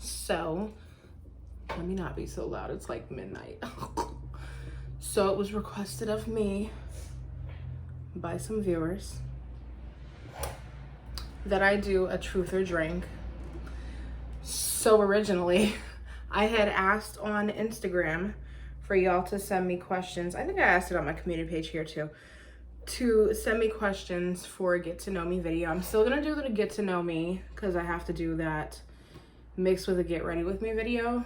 So let me not be so loud, it's like midnight. So it was requested of me by some viewers that I do a truth or drink. So originally I had asked on Instagram for y'all to send me questions. I think I asked it on my community page here too, to send me questions for a get to know me video. I'm still gonna do the get to know me because I have to do that mixed with a get ready with me video,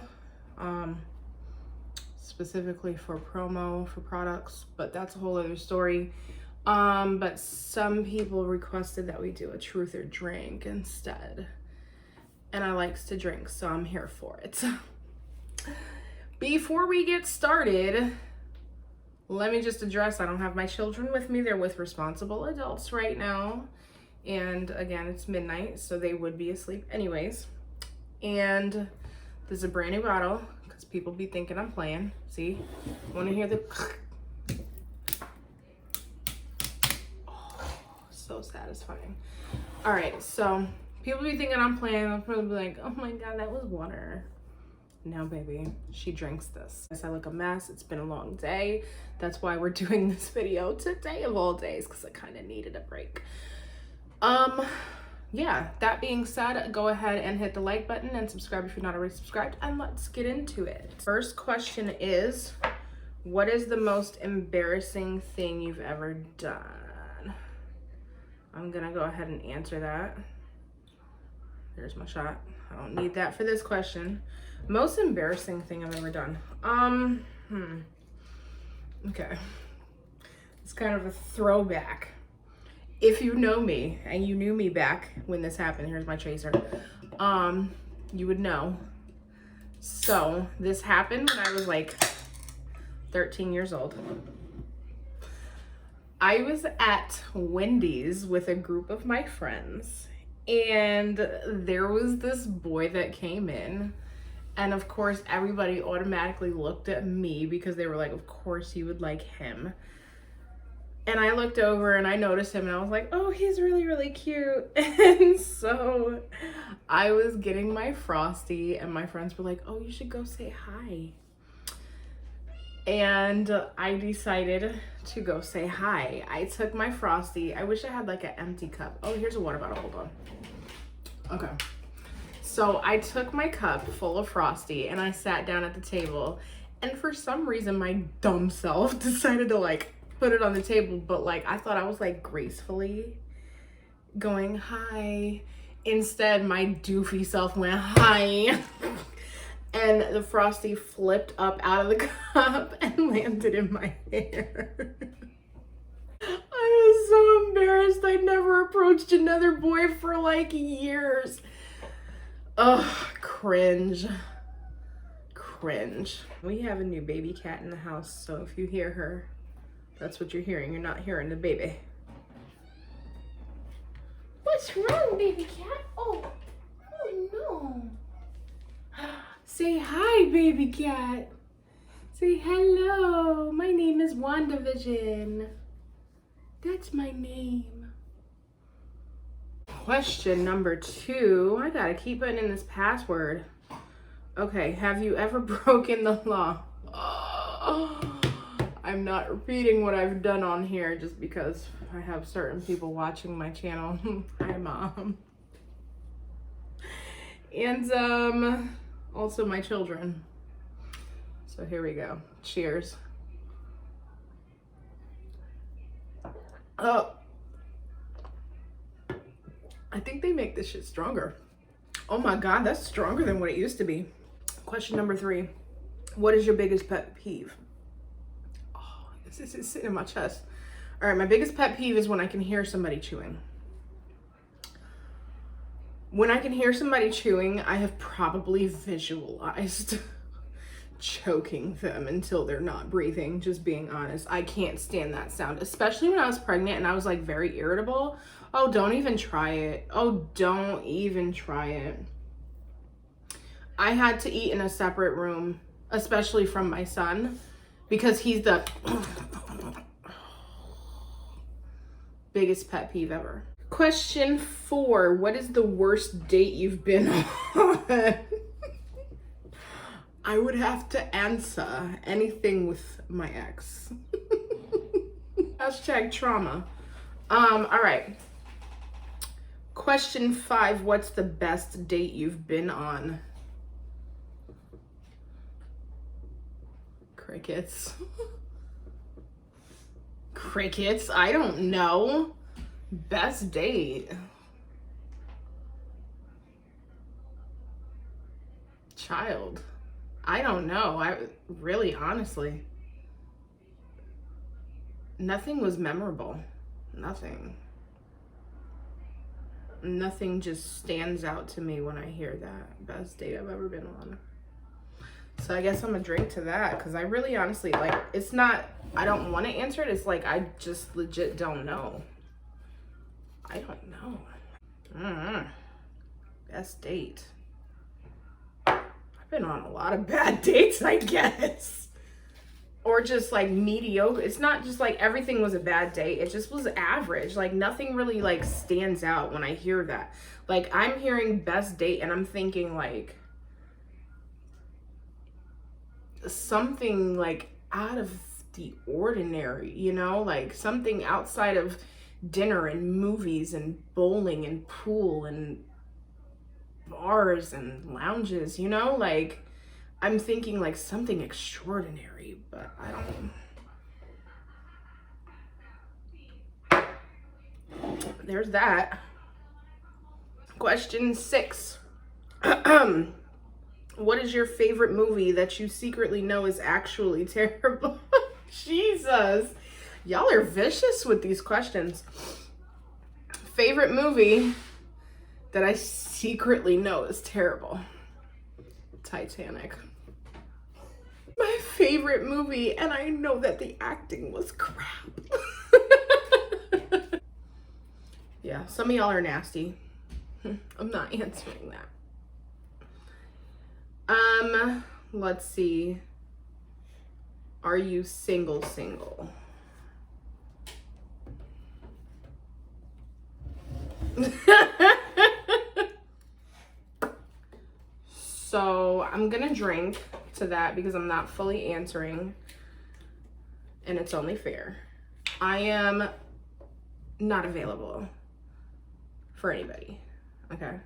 specifically for promo for products, but that's a whole other story. But some people requested that we do a truth or drink instead, and I likes to drink, so I'm here for it. Before we get started, let me just address, I don't have my children with me. They're with responsible adults right now. And again, it's midnight, so they would be asleep anyways. And this is a brand new bottle, because people be thinking I'm playing. See? Want to hear the... Oh, so satisfying. All right, so people be thinking I'm playing. I'll probably be like, oh my God, that was water. No, baby, she drinks this. I look a mess. It's been a long day. That's why we're doing this video today of all days, because I kind of needed a break. Yeah, that being said, go ahead and hit the like button and subscribe if you're not already subscribed, and let's get into it. First question is, what is the most embarrassing thing you've ever done? I'm gonna go ahead and answer that. Here's my shot. I don't need that for this question. Most embarrassing thing I've ever done. Okay. It's kind of a throwback. If you know me, and you knew me back when this happened, here's my chaser, you would know. So this happened when I was like 13 years old. I was at Wendy's with a group of my friends, and there was this boy that came in, and of course everybody automatically looked at me because they were like, of course you would like him. And I looked over and I noticed him and I was like, oh, he's really, really cute. And so I was getting my Frosty and my friends were like, oh, you should go say hi. And I decided to go say hi. I took my Frosty. I wish I had like an empty cup. Oh, here's a water bottle, hold on. Okay. So I took my cup full of Frosty and I sat down at the table. And for some reason, my dumb self decided to like put it on the table, but like I thought I was like gracefully going hi. Instead, my doofy self went hi. And the Frosty flipped up out of the cup and landed in my hair. I was so embarrassed. I never approached another boy for like years. Ugh, cringe. Cringe. We have a new baby cat in the house, so if you hear her, that's what you're hearing. You're not hearing the baby. What's wrong, baby cat? Oh no. Say hi, baby cat. Say hello. My name is WandaVision. That's my name. Question number 2. I gotta keep putting in this password. Okay, have you ever broken the law? I'm not repeating what I've done on here just because I have certain people watching my channel. Hi, Mom. And also my children. So here we go. Cheers. Oh, I think they make this shit stronger. Oh my God, that's stronger than what it used to be. Question number 3. What is your biggest pet peeve? This is sitting in my chest. All right, my biggest pet peeve is when I can hear somebody chewing. When I can hear somebody chewing, I have probably visualized choking them until they're not breathing, just being honest. I can't stand that sound, especially when I was pregnant and I was like very irritable. Oh, don't even try it. Oh, don't even try it. I had to eat in a separate room, especially from my son, because he's the biggest pet peeve ever. Question 4, what is the worst date you've been on? I would have to answer anything with my ex. Hashtag trauma. All right. Question 5, what's the best date you've been on? Crickets. Crickets, I don't know. Best date. Child. I don't know. I really, honestly. Nothing was memorable. Nothing. Nothing just stands out to me when I hear that. Best date I've ever been on. So I guess I'm gonna drink to that, because I really honestly, like, it's not, I don't want to answer it. It's like, I just legit don't know. I don't know. Best date. I've been on a lot of bad dates, I guess. Or just like mediocre. It's not just like everything was a bad date. It just was average. Like nothing really like stands out when I hear that. Like I'm hearing best date and I'm thinking like something like out of the ordinary, you know, like something outside of dinner and movies and bowling and pool and bars and lounges, you know, like I'm thinking like something extraordinary, but I don't. There's that. Question 6. What is your favorite movie that you secretly know is actually terrible? Jesus. Y'all are vicious with these questions. Favorite movie that I secretly know is terrible. Titanic. My favorite movie, and I know that the acting was crap. Yeah, some of y'all are nasty. I'm not answering that. Let's see. Are you single? So I'm gonna drink to that because I'm not fully answering, and it's only fair. I am not available for anybody. Okay.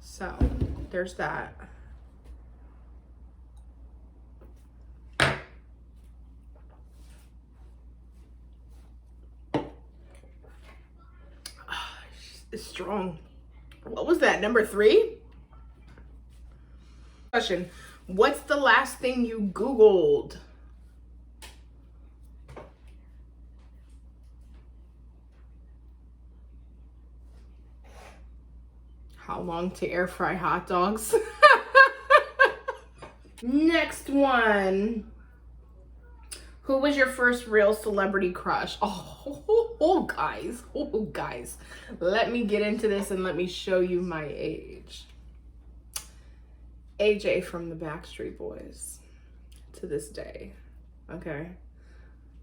So there's that. It's strong. What was that? Number 3? Question. What's the last thing you Googled? How long to air fry hot dogs? Next one. Who was your first real celebrity crush? Guys. Let me get into this and let me show you my age. AJ from the Backstreet Boys. To this day. Okay?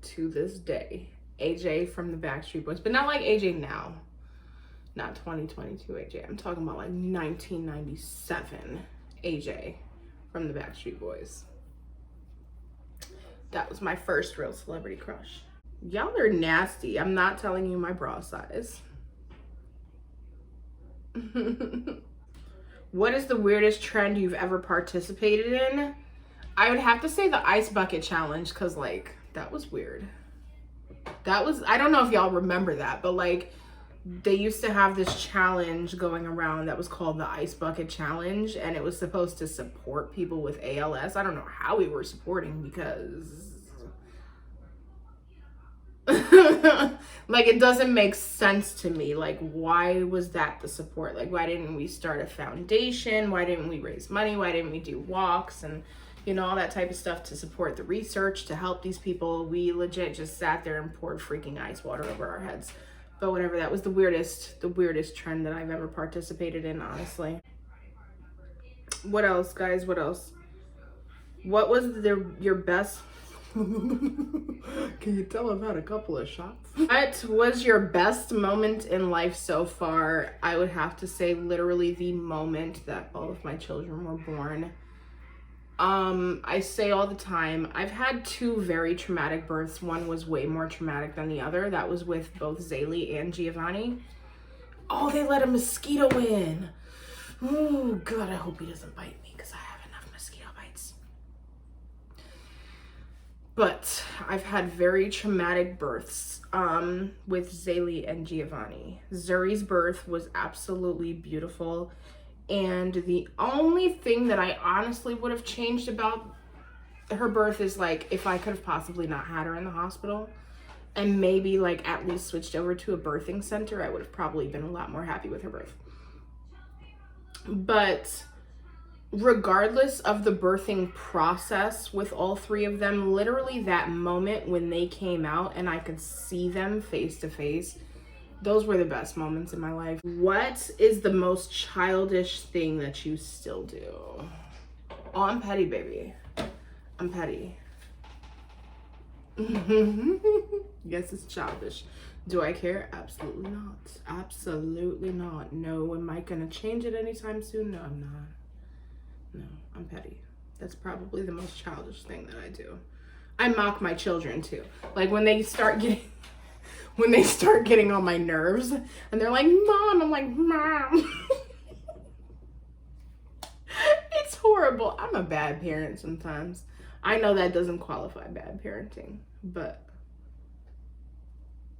To this day. AJ from the Backstreet Boys. But not like AJ now. Not 2022 AJ. I'm talking about like 1997 AJ from the Backstreet Boys. That was my first real celebrity crush. Y'all are nasty. I'm not telling you my bra size. What is the weirdest trend you've ever participated in? I would have to say the ice bucket challenge, because like that was weird. That was, I don't know if y'all remember that, but like they used to have this challenge going around that was called the Ice Bucket Challenge, and it was supposed to support people with ALS. I don't know how we were supporting, because like it doesn't make sense to me. Like, why was that the support? Like, why didn't we start a foundation? Why didn't we raise money? Why didn't we do walks and, you know, all that type of stuff to support the research to help these people? We legit just sat there and poured freaking ice water over our heads. But whatever, that was the weirdest trend that I've ever participated in, honestly. What else, guys? What else? What was your best... Can you tell I've had a couple of shots? What was your best moment in life so far? I would have to say literally the moment that all of my children were born. I say all the time, I've had 2 very traumatic births. One was way more traumatic than the other. That was with both Zaylee and Giovanni. Oh, they let a mosquito in. Oh, God, I hope he doesn't bite me because I have enough mosquito bites. But I've had very traumatic births with Zaylee and Giovanni. Zuri's birth was absolutely beautiful. And the only thing that I honestly would have changed about her birth is like if I could have possibly not had her in the hospital and maybe like at least switched over to a birthing center, I would have probably been a lot more happy with her birth. But regardless of the birthing process with all 3 of them, literally that moment when they came out and I could see them face to face, those were the best moments in my life. What is the most childish thing that you still do? Oh, I'm petty, baby. I'm petty. Yes, it's childish. Do I care? Absolutely not. Absolutely not. No. Am I gonna change it anytime soon? No, I'm not. No, I'm petty. That's probably the most childish thing that I do. I mock my children too. Like when they start getting on my nerves and they're like, Mom, I'm like, Mom. It's horrible. I'm a bad parent sometimes. I know that doesn't qualify bad parenting, but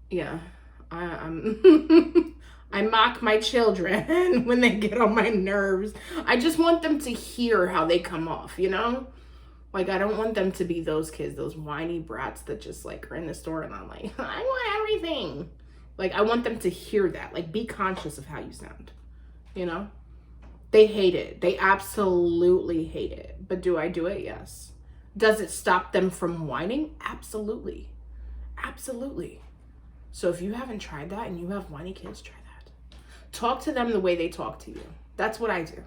yeah, I'm I mock my children when they get on my nerves. I just want them to hear how they come off, you know? Like, I don't want them to be those kids, those whiny brats that just, like, are in the store and I'm like, I want everything. Like, I want them to hear that. Like, be conscious of how you sound, you know? They hate it. They absolutely hate it. But do I do it? Yes. Does it stop them from whining? Absolutely. Absolutely. So if you haven't tried that and you have whiny kids, try that. Talk to them the way they talk to you. That's what I do.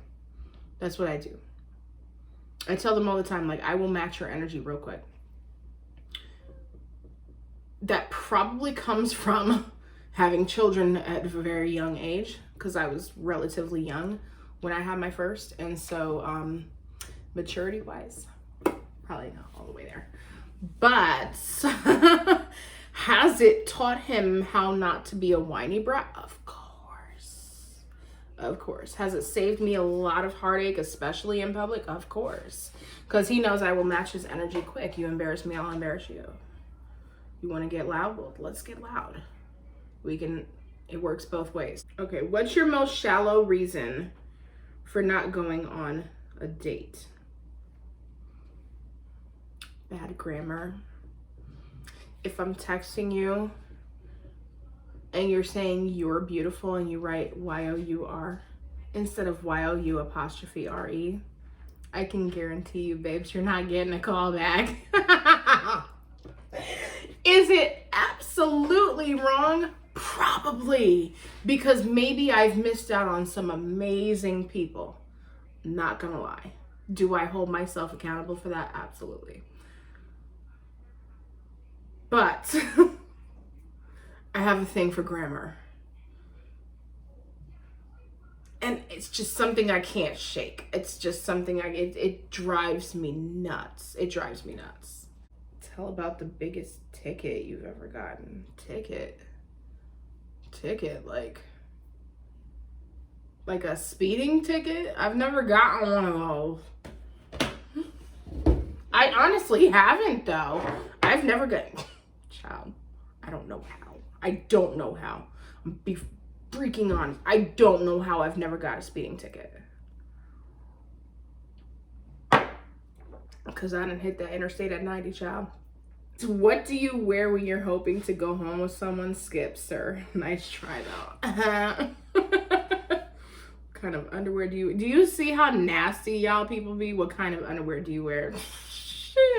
That's what I do. I tell them all the time, like, I will match your energy real quick. That probably comes from having children at a very young age, because I was relatively young when I had my first. And so maturity-wise, probably not all the way there. But has it taught him how not to be a whiny brat? Of course. Of course. Has it saved me a lot of heartache, especially in public? Of course. Because he knows I will match his energy quick. You embarrass me, I'll embarrass you. You want to get loud? Well, let's get loud. It works both ways. Okay, what's your most shallow reason for not going on a date? Bad grammar. If I'm texting you and you're saying you're beautiful and you write Y-O-U-R instead of Y-O-U''re, I can guarantee you, babes, you're not getting a call back. Is it absolutely wrong? Probably, because maybe I've missed out on some amazing people. Not gonna lie. Do I hold myself accountable for that? Absolutely. But I have a thing for grammar. And it's just something I can't shake. It's just something it drives me nuts. It drives me nuts. Tell about the biggest ticket you've ever gotten. Ticket, like a speeding ticket? I've never gotten one of those. I honestly haven't, though. I've never gotten, child, I don't know how. Be freaking honest. I don't know how I've never got a speeding ticket. Because I didn't hit that interstate at 90, child. So what do you wear when you're hoping to go home with someone? Skip, sir. Nice try, though. What kind of underwear do you see how nasty y'all people be? What kind of underwear do you wear?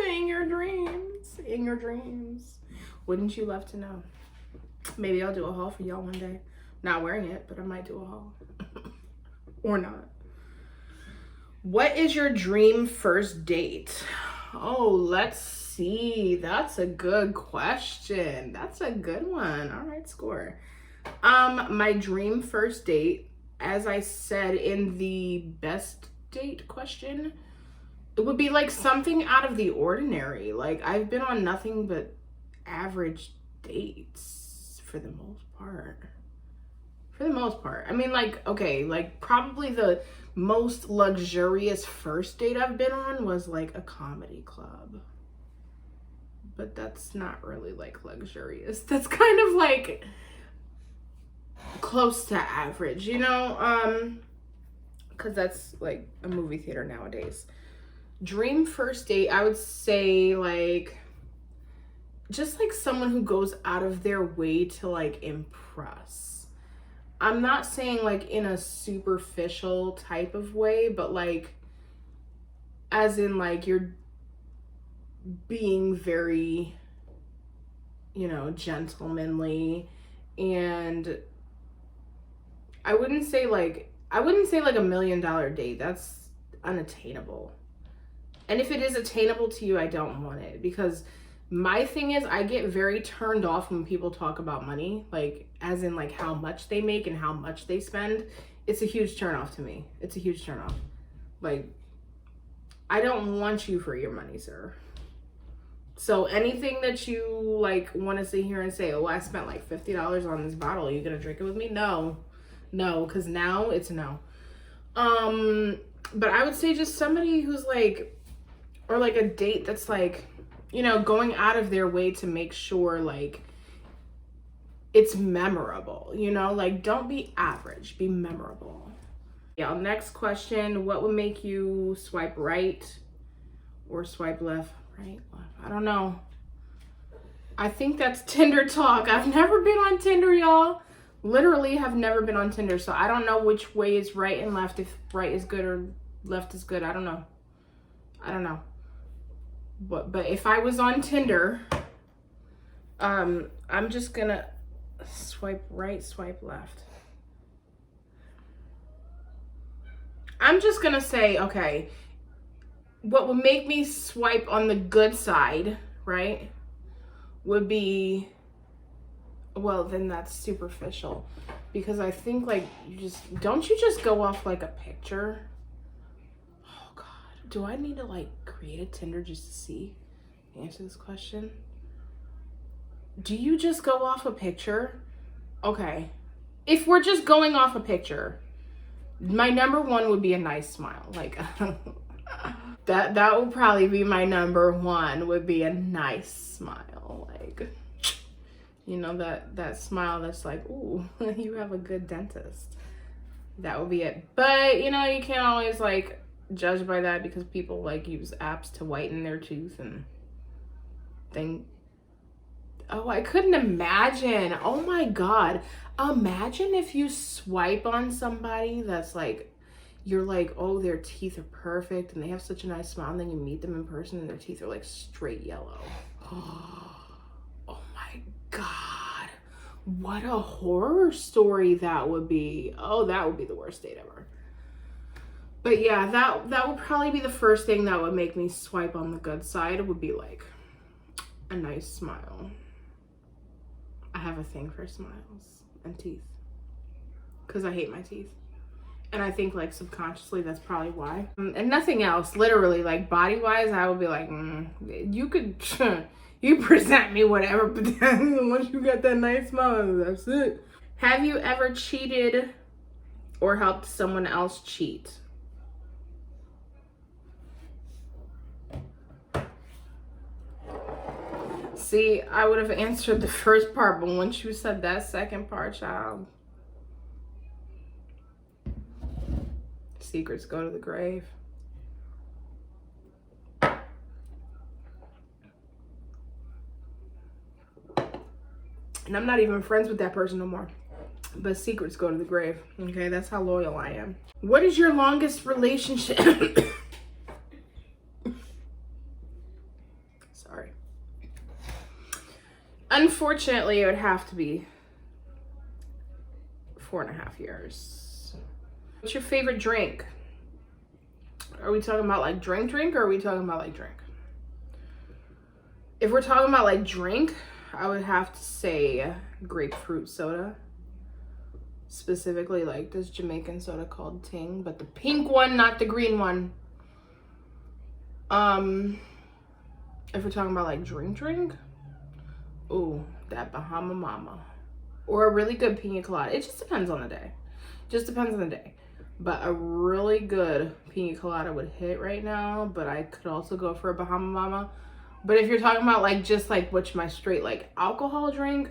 In your dreams. In your dreams. Wouldn't you love to know? Maybe I'll do a haul for y'all one day. Not wearing it, but I might do a haul. Or not. What is your dream first date? Oh, let's see. That's a good question. That's a good one. All right, score. My dream first date, as I said in the best date question, It would be like something out of the ordinary. Like, I've been on nothing but average dates for the most part. For the most part. I mean, like, okay, like probably the most luxurious first date I've been on was like a comedy club. But that's not really like luxurious. That's kind of like close to average, you know? Because that's like a movie theater nowadays. Dream first date, I would say like just like someone who goes out of their way to like impress. I'm not saying like in a superficial type of way, but like as in like you're being very, you know, gentlemanly. And I wouldn't say like $1 million date. That's unattainable. And if it is attainable to you, I don't want it, because my thing is I get very turned off when people talk about money, like as in like how much they make and how much they spend. It's a huge turn off to me. It's a huge turn off. Like, I don't want you for your money, sir. So anything that you like want to sit here and say, oh, I spent like $50 on this bottle, are you gonna drink it with me? No, because now it's no. But I would say just somebody who's like, or like a date that's like, you know, going out of their way to make sure like it's memorable, you know, like don't be average, be memorable. Yeah, next question, what would make you swipe right or swipe left? Right, left, I don't know. I think that's Tinder talk. I've never been on Tinder, y'all. Literally have never been on Tinder, so I don't know which way is right and left, if right is good or left is good. I don't know. But if I was on Tinder, I'm just gonna swipe right, swipe left. I'm just gonna say, okay, what would make me swipe on the good side, right, would be, well, then that's superficial, because I think like don't you just go off like a picture? Oh God, do I need to like create a Tinder just to see the answer to this question? Do you just go off a picture? Okay, if we're just going off a picture, my number one would be a nice smile. Like that would probably be my number one, would be a nice smile. Like, you know, that smile that's like, ooh, you have a good dentist. That would be it. But, you know, you can't always like judge by that, because people like use apps to whiten their tooth and think, oh, I couldn't imagine. Oh my God. Imagine if you swipe on somebody that's like, you're like, oh, their teeth are perfect and they have such a nice smile, and then you meet them in person and their teeth are like straight yellow. Oh my God. What a horror story that would be. Oh, that would be the worst date ever. But yeah, that would probably be the first thing that would make me swipe on the good side, would be like a nice smile. I have a thing for smiles and teeth, because I hate my teeth. And I think like subconsciously that's probably why. And nothing else, literally, like body wise, I would be like, you could, you present me whatever, but then once you got that nice smile, that's it. Have you ever cheated or helped someone else cheat? See, I would have answered the first part, but once you said that second part, child, secrets go to the grave. And I'm not even friends with that person no more. But secrets go to the grave. Okay, that's how loyal I am. What is your longest relationship? Sorry. Unfortunately, it would have to be 4.5 years. What's your favorite drink? Are we talking about like drink, or are we talking about like drink? If we're talking about like drink, I would have to say grapefruit soda. Specifically like this Jamaican soda called Ting, but the pink one, not the green one. If we're talking about like drink, ooh, that Bahama Mama. Or a really good pina colada. It just depends on the day. Just depends on the day. But a really good pina colada would hit right now. But I could also go for a Bahama Mama. But if you're talking about like just like what's my straight like alcohol drink,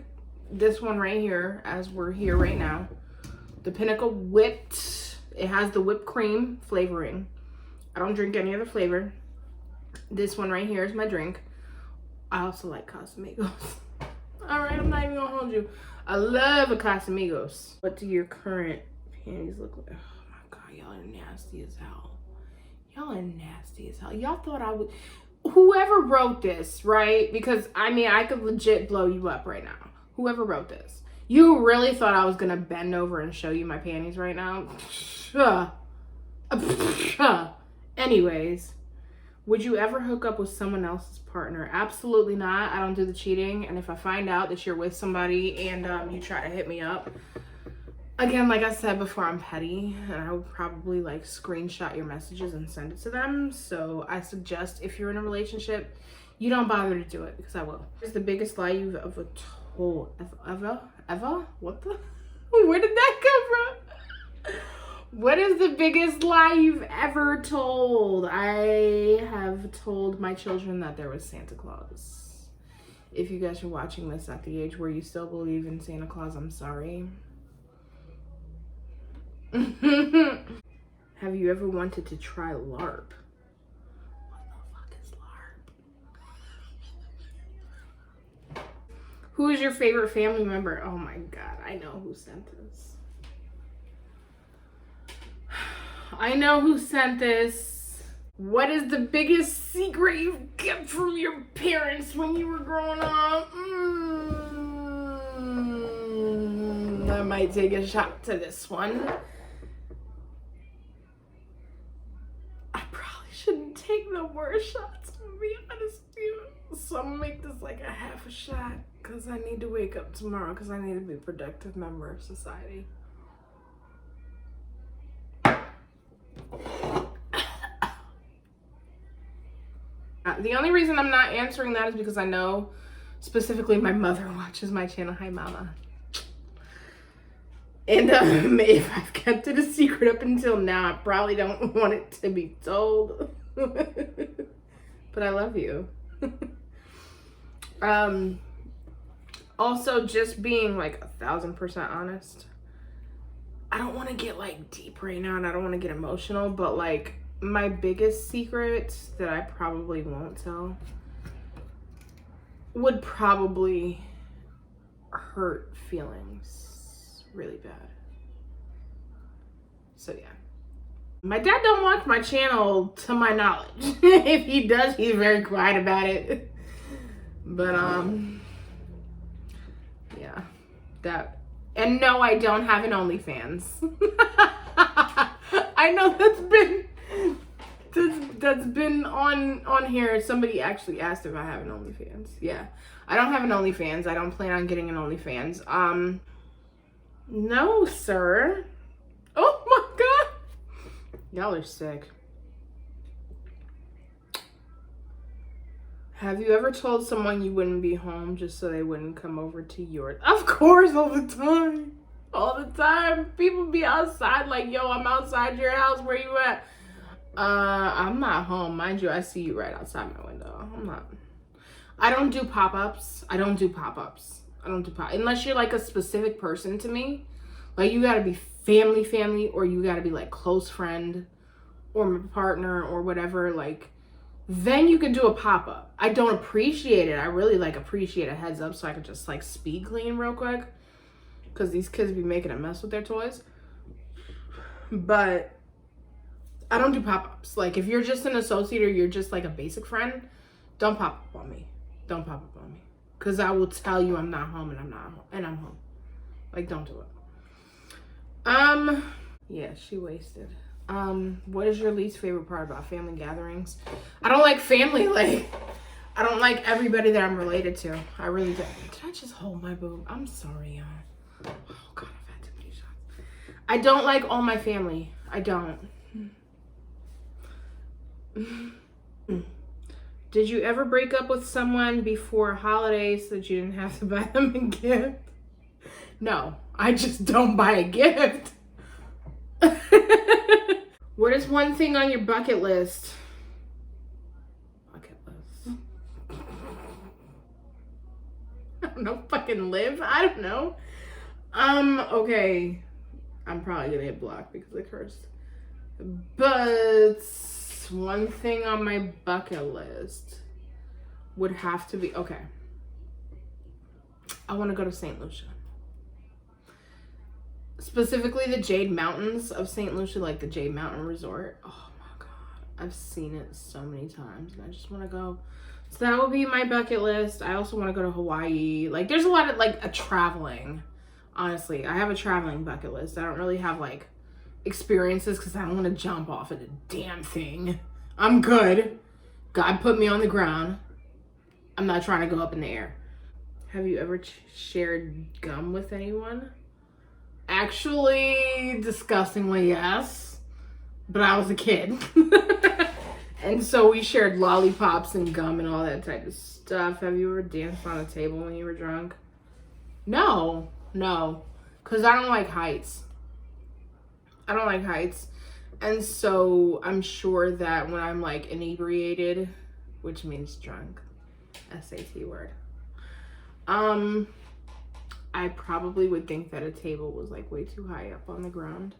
this one right here, as we're here right now, the Pinnacle Whipped. It has the whipped cream flavoring. I don't drink any other flavor. This one right here is my drink. I also like Casamigos. All right, I'm not even gonna hold you. I love a Casamigos. What do your current panties look like? Oh my God, y'all are nasty as hell. Y'all are nasty as hell. Y'all thought I would, whoever wrote this, right? Because I mean, I could legit blow you up right now. Whoever wrote this. You really thought I was gonna bend over and show you my panties right now? Anyways, would you ever hook up with someone else's partner? Absolutely not. I don't do the cheating. And if I find out that you're with somebody and you try to hit me up, again, like I said before, I'm petty and I would probably like screenshot your messages and send it to them. So I suggest if you're in a relationship, you don't bother to do it because I will. What's the biggest lie you've ever told? Ever? What the? Where did that come from? What is the biggest lie you've ever told? I have told my children that there was Santa Claus. If you guys are watching this at the age where you still believe in Santa Claus, I'm sorry. Have you ever wanted to try LARP? What the fuck is LARP? Who is your favorite family member? Oh my God, I know who sent this. I know who sent this. What is the biggest secret you kept from your parents when you were growing up? I might take a shot to this one. I probably shouldn't take the worst shots, to be honest with you. So I'm gonna make this like a half a shot because I need to wake up tomorrow because I need to be a productive member of society. The only reason I'm not answering that is because I know specifically my mother watches my channel. Hi, Mama. And if I've kept it a secret up until now, I probably don't want it to be told. But I love you. Also, just being like 1,000% honest, I don't want to get like deep right now and I don't want to get emotional, but like my biggest secret that I probably won't tell would probably hurt feelings really bad. So yeah. My dad don't watch my channel to my knowledge. If he does, he's very quiet about it. But yeah, that. And no, I don't have an OnlyFans. I know that's been on here. Somebody actually asked if I have an OnlyFans. Yeah, I don't have an OnlyFans. I don't plan on getting an OnlyFans. No, sir. Oh my God, y'all are sick. Have you ever told someone you wouldn't be home just so they wouldn't come over to yours? Of course, all the time. All the time. People be outside like, yo, I'm outside your house. Where you at? I'm not home. Mind you, I see you right outside my window. I don't do pop-ups. Unless you're like a specific person to me. Like you gotta be family, or you gotta be like close friend or my partner or whatever. Like, then you can do a pop-up. I don't appreciate it. I really like appreciate a heads up so I can just like speed clean real quick. Because these kids be making a mess with their toys. But I don't do pop-ups. Like if you're just an associate or you're just like a basic friend, don't pop up on me. Don't pop up on me. Because I will tell you I'm not home and I'm not home. And I'm home. Like don't do it. Yeah, she wasted. What is your least favorite part about family gatherings? I don't like family, like, I don't like everybody that I'm related to. I really don't. Did I just hold my boob? I'm sorry, y'all. Oh, God, I've had too many shots. I don't like all my family. I don't. Did you ever break up with someone before a holiday so that you didn't have to buy them a gift? No, I just don't buy a gift. What is one thing on your bucket list? Bucket list. I don't know, fucking live? I don't know. Okay. I'm probably gonna get blocked because I cursed. But one thing on my bucket list would have to be, okay, I want to go to St. Lucia. Specifically the Jade Mountains of St. Lucia, like the Jade Mountain Resort. Oh my God. I've seen it so many times and I just want to go. So that will be my bucket list. I also want to go to Hawaii. Like there's a lot of like a traveling. Honestly, I have a traveling bucket list. I don't really have like experiences because I don't want to jump off of the damn thing. I'm good. God put me on the ground. I'm not trying to go up in the air. Have you ever shared gum with anyone? Actually, disgustingly, yes. But I was a kid. And so we shared lollipops and gum and all that type of stuff. Have you ever danced on a table when you were drunk? No. Because I don't like heights. And so I'm sure that when I'm like inebriated, which means drunk, SAT word, I probably would think that a table was like way too high up on the ground.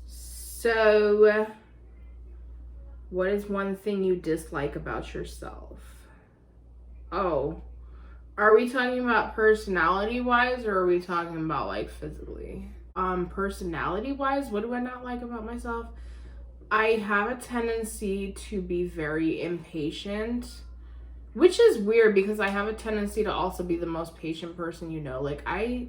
So what is one thing you dislike about yourself? Oh, are we talking about personality wise or are we talking about like physically? Personality wise, what do I not like about myself? I have a tendency to be very impatient, which is weird because I have a tendency to also be the most patient person, you know. Like I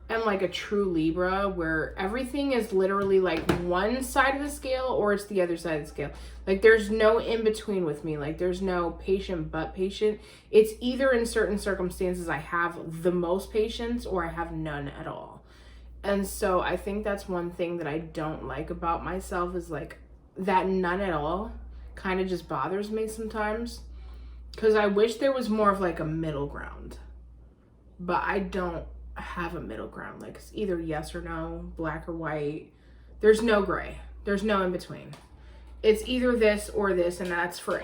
am like a true Libra where everything is literally like one side of the scale or it's the other side of the scale. Like there's no in between with me. Like there's no patient but patient. It's either in certain circumstances I have the most patience or I have none at all. And so I think that's one thing that I don't like about myself is like that none at all kind of just bothers me sometimes. Because I wish there was more of like a middle ground. But I don't have a middle ground. Like it's either yes or no, black or white. There's no gray. There's no in between. It's either this or this. And that's for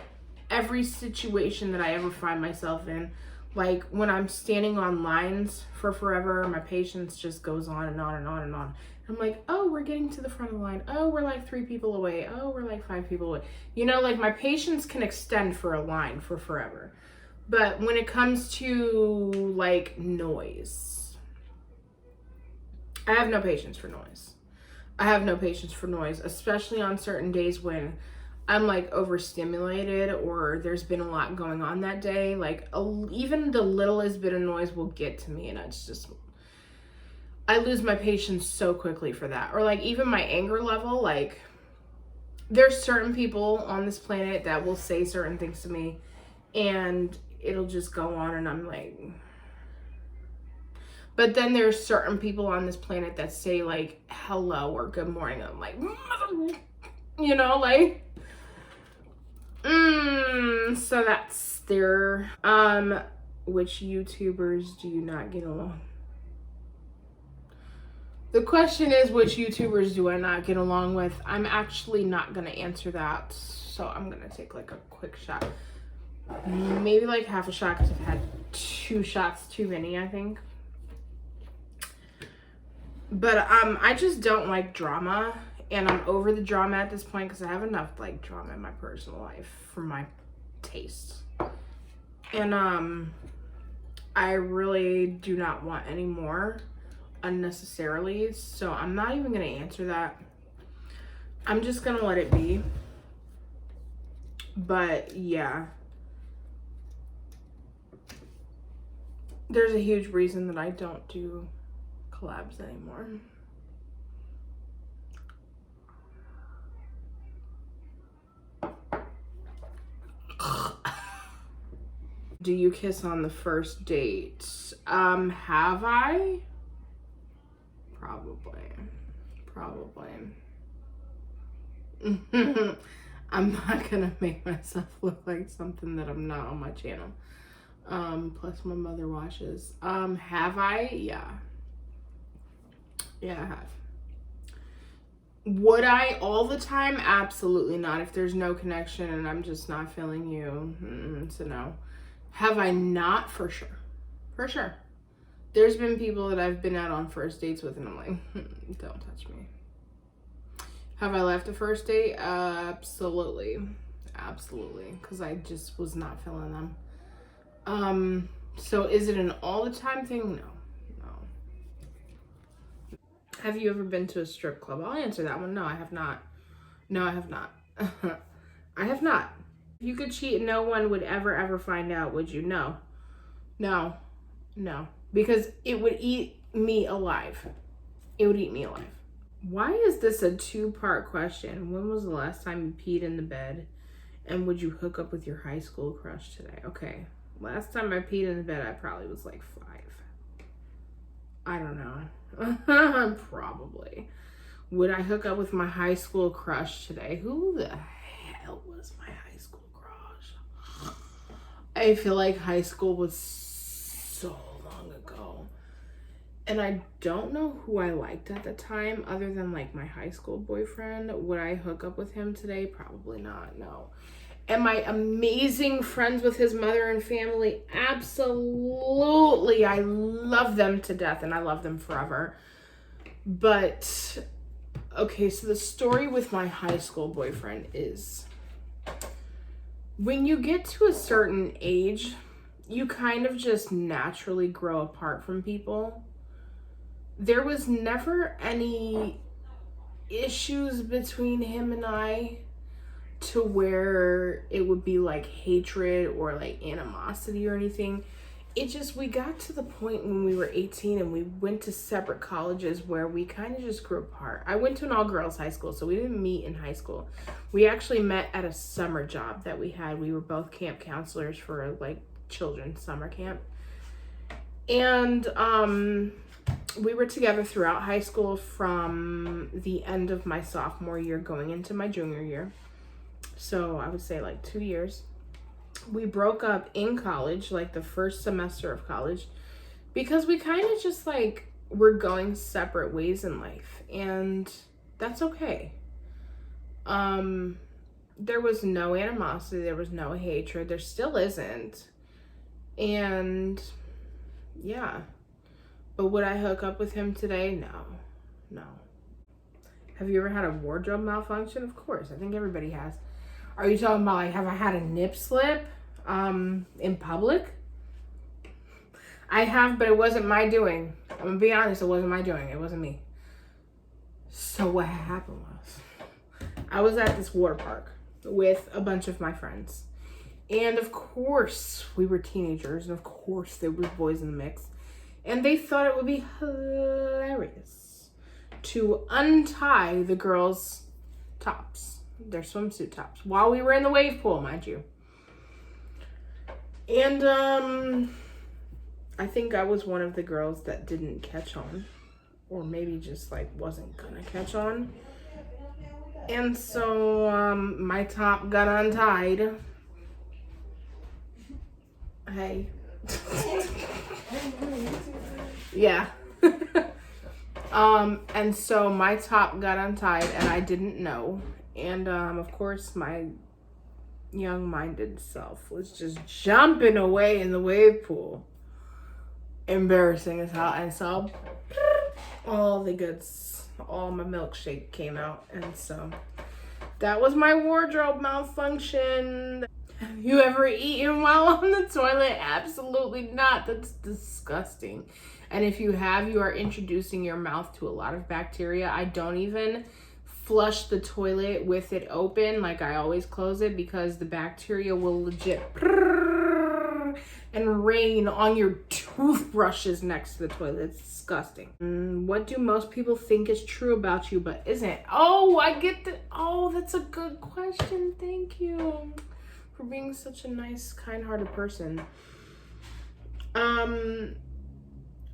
every situation that I ever find myself in. Like when I'm standing on lines for forever, my patience just goes on and on and on and on. I'm like, oh, we're getting to the front of the line. Oh, we're like 3 people away. Oh, we're like 5 people away. You know, like my patience can extend for a line for forever. But when it comes to like noise, I have no patience for noise. Especially on certain days when I'm like overstimulated or there's been a lot going on that day. Like even the littlest bit of noise will get to me and I lose my patience so quickly for that. Or like even my anger level, like there's certain people on this planet that will say certain things to me and it'll just go on and I'm like, but then there's certain people on this planet that say like hello or good morning. I'm like, you know, like, so that's there. Which YouTubers do you not get along? The question is, which YouTubers do I not get along with? I'm actually not gonna answer that. So I'm gonna take like a quick shot. Maybe like half a shot because I've had 2 shots too many, I think. But I just don't like drama. And I'm over the drama at this point because I have enough like drama in my personal life for my taste. And I really do not want any more unnecessarily. So I'm not even going to answer that. I'm just going to let it be. But yeah. There's a huge reason that I don't do collabs anymore. Do you kiss on the first date? Have I? Probably. I'm not gonna make myself look like something that I'm not on my channel. Plus my mother washes. Have I? Yeah. Yeah, I have. Would I all the time? Absolutely not. If there's no connection and I'm just not feeling you, so no. Have I not? For sure. For sure. There's been people that I've been out on first dates with and I'm like, don't touch me. Have I left a first date? Absolutely. Absolutely. Because I just was not feeling them. So is it an all the time thing? No. Have you ever been to a strip club? I'll answer that one. No, I have not. No, I have not. I have not. If you could cheat and no one would ever find out, would you? No. No. No. Because it would eat me alive. It would eat me alive. Why is this a two-part question? When was the last time you peed in the bed? And would you hook up with your high school crush today? Okay. Last time I peed in the bed, I probably was like 5. I don't know. Probably. Would I hook up with my high school crush today? Who the hell was my high school crush? I feel like high school was so long ago. And I don't know who I liked at the time other than like my high school boyfriend. Would I hook up with him today? Probably not, no. Am I amazing friends with his mother and family? Absolutely. I love them to death and I love them forever. But, okay, so the story with my high school boyfriend is when you get to a certain age, you kind of just naturally grow apart from people. There was never any issues between him and I to where it would be like hatred or like animosity or anything. It just, we got to the point when we were 18 and we went to separate colleges where we kind of just grew apart. I went to an all-girls high school, so we didn't meet in high school. We actually met at a summer job that we had. We were both camp counselors for like children's summer camp. And we were together throughout high school from the end of my sophomore year going into my junior year. So I would say like 2 years. We broke up in college, like the first semester of college, because we kind of just like were going separate ways in life, and that's okay. There was no animosity, there was no hatred, there still isn't. And yeah. But would I hook up with him today? No. Have you ever had a wardrobe malfunction? Of course, I think everybody has. Are you talking about like, have I had a nip slip in public? I have, but it wasn't my doing. I'm gonna be honest, it wasn't my doing. It wasn't me. So what happened was, I was at this water park with a bunch of my friends. And of course, we were teenagers, and of course there was boys in the mix. And they thought it would be hilarious to untie the girls' tops, their swimsuit tops, while we were in the wave pool, mind you. And I think I was one of the girls that didn't catch on, or maybe just like wasn't gonna catch on. And so my top got untied. Hey. Yeah. And so my top got untied and I didn't know. And of course my young-minded self was just jumping away in the wave pool. Embarrassing as hell. And so all the goods, all my milkshake came out. And so that was my wardrobe malfunction. Have you ever eaten while on the toilet? Absolutely not. That's disgusting. And if you have, you are introducing your mouth to a lot of bacteria. I don't even flush the toilet with it open. Like I always close it because the bacteria will legit and rain on your toothbrushes next to the toilet. It's disgusting. What do most people think is true about you but isn't? Oh, I get that. Oh, that's a good question. Thank you for being such a nice, kind-hearted person.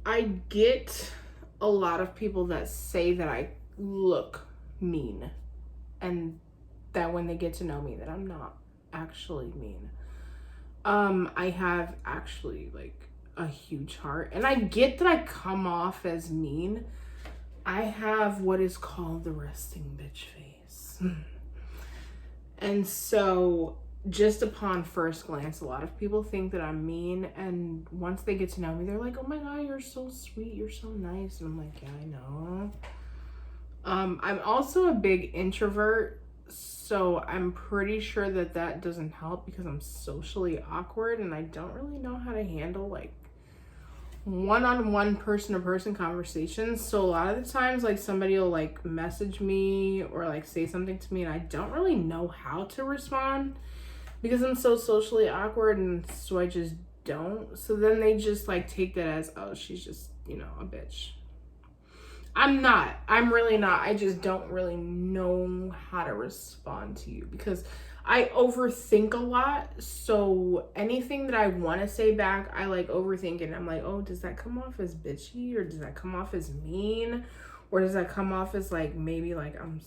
I get a lot of people that say that I look mean, and that when they get to know me that I'm not actually mean. I have actually like a huge heart, and I get that I come off as mean. I have what is called the resting bitch face. And so just upon first glance, a lot of people think that I'm mean, and once they get to know me, they're like, oh my god, you're so sweet, you're so nice. And I'm like, yeah, I know. I'm also a big introvert, so I'm pretty sure that that doesn't help because I'm socially awkward and I don't really know how to handle like one-on-one person-to-person conversations. So a lot of the times like somebody will like message me or like say something to me and I don't really know how to respond because I'm so socially awkward, and so I just don't. So then they just like take that as, oh, she's just, you know, a bitch. I'm not. I'm really not. I just don't really know how to respond to you because I overthink a lot. So anything that I want to say back, I like overthink it. I'm like, oh, does that come off as bitchy, or does that come off as mean, or does that come off as like maybe like I'm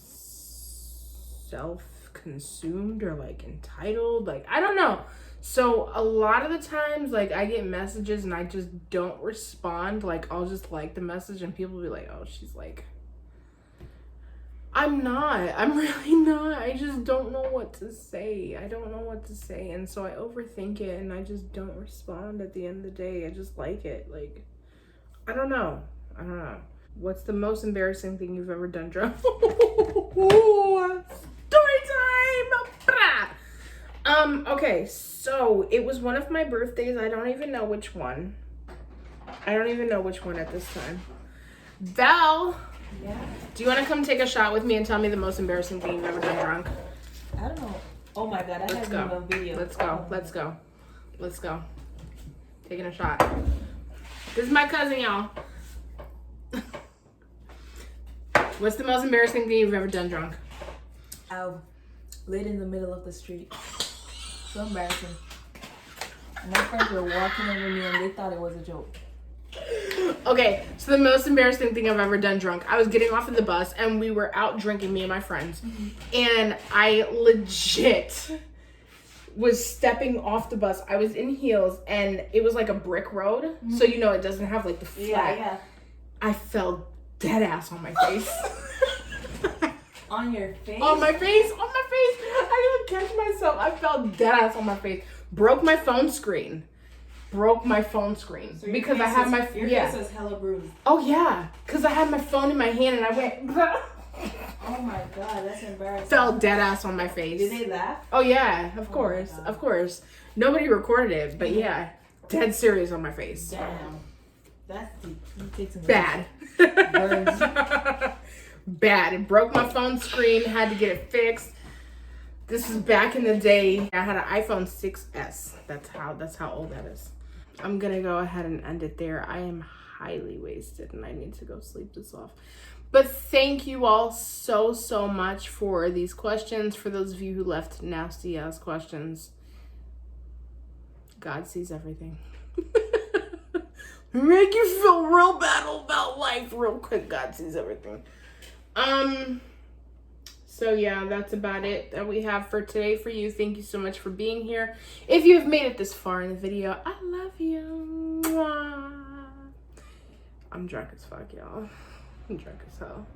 self-consumed or like entitled? Like, I don't know. So a lot of the times, like, I get messages and I just don't respond. Like, I'll just like the message and people will be like, oh, she's like, I'm not. I'm really not. I just don't know what to say. I don't know what to say. And so I overthink it and I just don't respond at the end of the day. I just like it. Like, I don't know. What's the most embarrassing thing you've ever done drunk? Story time! Okay, so it was one of my birthdays. I don't even know which one. At this time. Val, yeah. Do you want to come take a shot with me and tell me the most embarrassing thing you've ever done drunk? I don't know. Oh my god, I have you on video. Let's go. Taking a shot. This is my cousin, y'all. What's the most embarrassing thing you've ever done drunk? I laid in the middle of the street. So embarrassing. And my friends were walking over me and they thought it was a joke. Okay, so the most embarrassing thing I've ever done drunk, I was getting off of the bus and we were out drinking, me and my friends. Mm-hmm. And I legit was stepping off the bus. I was in heels and it was like a brick road. Mm-hmm. So, you know, it doesn't have like the flat. Yeah. I fell dead ass on my face. On your face? On my face. I didn't catch myself. I fell dead ass on my face. Broke my phone screen. So because I had my your face was hella bruised. Oh yeah, because I had my phone in my hand and I went. Oh my god, that's embarrassing. Fell dead ass on my face. Did they laugh? Oh yeah, of course. Nobody recorded it, but yeah, dead serious on my face. Damn, that's deep. Bad. Bad. It broke my phone screen. Had to get it fixed. This is back in the day. I had an iPhone 6S. That's how old that is. I'm gonna go ahead and end it there. I am highly wasted and I need to go sleep this off. But thank you all so much for these questions. For those of you who left nasty ass questions. God sees everything. Make you feel real bad about life real quick. God sees everything. So yeah, that's about it that we have for today for you. Thank you so much for being here. If you have made it this far in the video, I love you. Mwah. I'm drunk as fuck, y'all. I'm drunk as hell.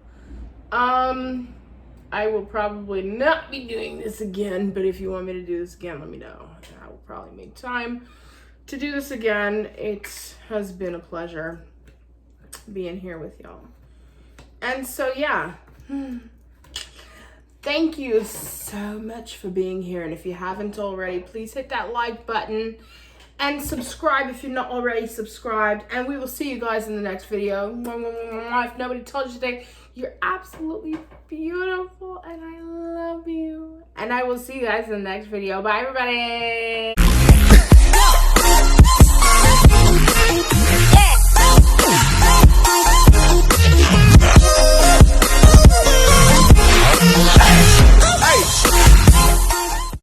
I will probably not be doing this again, but if you want me to do this again, let me know. I will probably make time to do this again. It has been a pleasure being here with y'all. And so yeah. Thank you so much for being here. And if you haven't already, please hit that like button and subscribe if you're not already subscribed. And we will see you guys in the next video. If nobody told you today, you're absolutely beautiful and I love you. And I will see you guys in the next video. Bye, everybody.